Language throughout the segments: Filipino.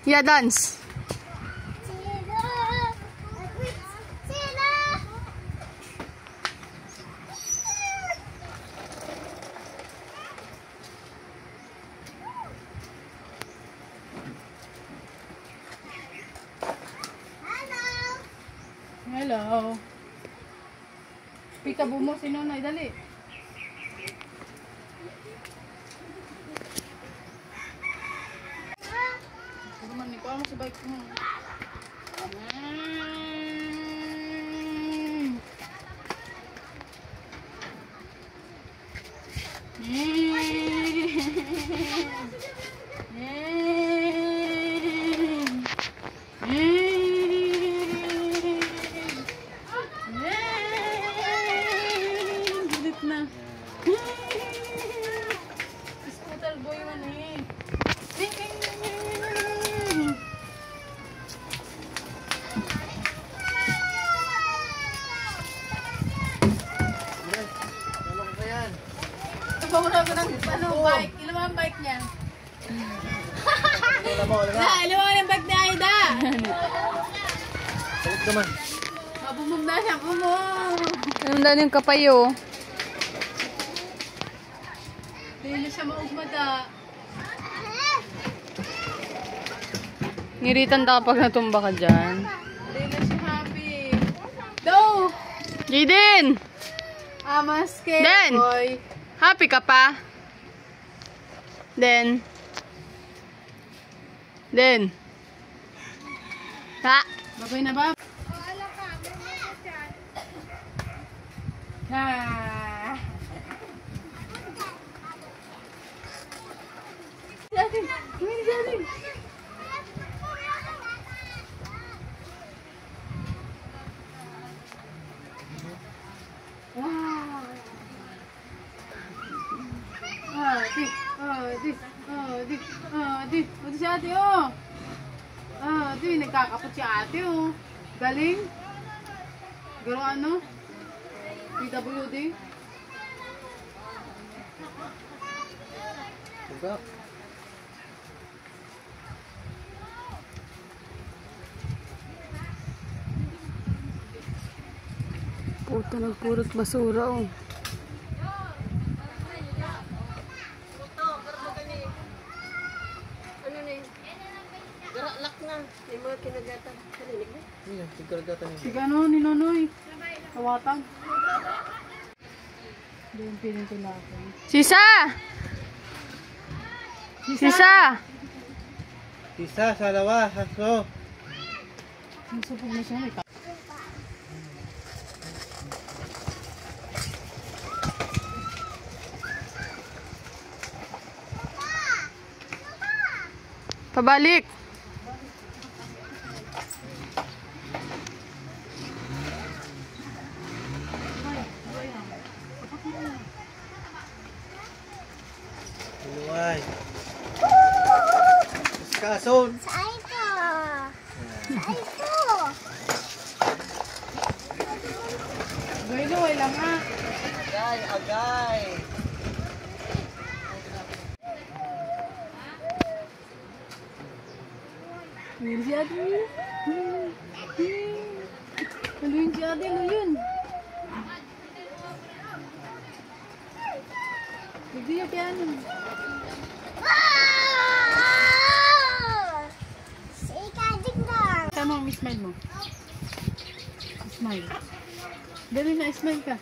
Yeah, dance. Hello. Peekaboo mo si Nonoy, dali. Puro man, ikaw mo sa bike mo. Scooter boy man eh. Pumura ko ng bike. Ilan mo ang bike niya? Ilan mo ang bike ni Aida? Balik naman. Mabumog na siya. Bumog. Ano na yung kapayo? Hindi na siya maugmata. Ngiritan ka pag natumba ka dyan. Hindi na siya happy. Do! Jaden! Amaske, Den! boy. Happy ka pa? Den. Ha? Babay na ba? Ha. Jaden! Jaden! Wow! Ate. Ate si ate, oh. Ate, nagkakapot si ate, oh. Galing. Garo ano? PWD. Tugak. Puta, nagpurot basura, oh. Garalak na. May mga kinagatan. Kalinig na. Yan, tigkaragatan niya. Sige ano, ni Nonoy. Tawatag. Hindi yung piling ko natin. Sisa! Sisa! Isa, salawa, haso. Nasupog na siya. May Pabalik! Luway. Kason. Saan ko? Saan ko? Gawin lang ha. Agay. Ayun si ate. Haluin si ate, haluin. Hindi yung piano. Tama ang smile mo. Smile. Dali na, smile ka.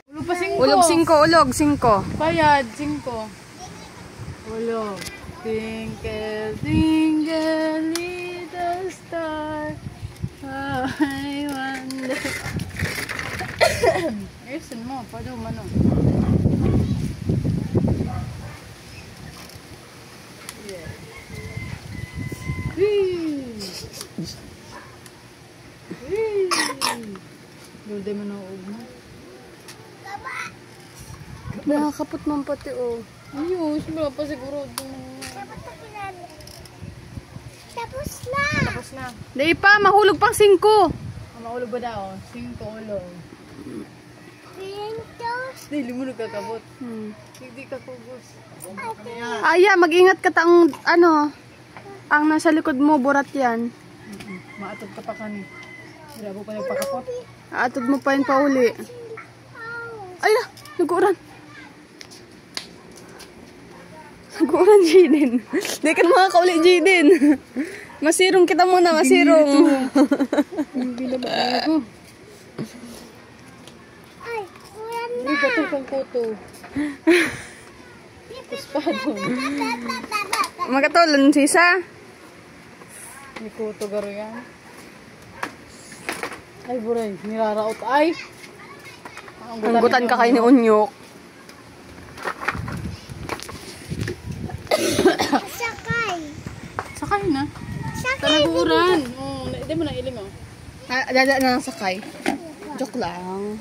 Ulog pa 5. Ulog 5, ulog 5. Bayad, 5. Ulog. Twinkle, twinkle, little star, how I wonder. Ayusin mo, pwede umano. Yeah. Dulde mo na uog mo. Nakakapot man pati, oh. Ayos, wala pa siguro. Tapos na. Tapos na. Di pa, mahulog pang 5. Maulog ba daw? 5 ulog. Pintos. Dili mo nagkakabot. Hindi ka kubos. Aya, mag-ingat ka taong, ano. Ang nasa likod mo, burat yan. Maatod ka pa kani. Wala mo pa yung pakapot. Atod mo pa yun pauli. Ay na! Nag-uuran. Nag-uuran, Jiden. Di ka na makakauli, Jiden. Masirong kita muna, masirong. Hindi na ba ako? Ay, ulan na. Hindi gatol kang kuto. Puspado. Magkatulon, sisa. May kuto garo yan. Ay, buray. Niraraot. Ay! Anggutan ka kayo ni Unyok. Sakay. Sakay na. Sakay. Talaguran. Hindi mo na iling, oh. Dada na lang sakay. Joke lang.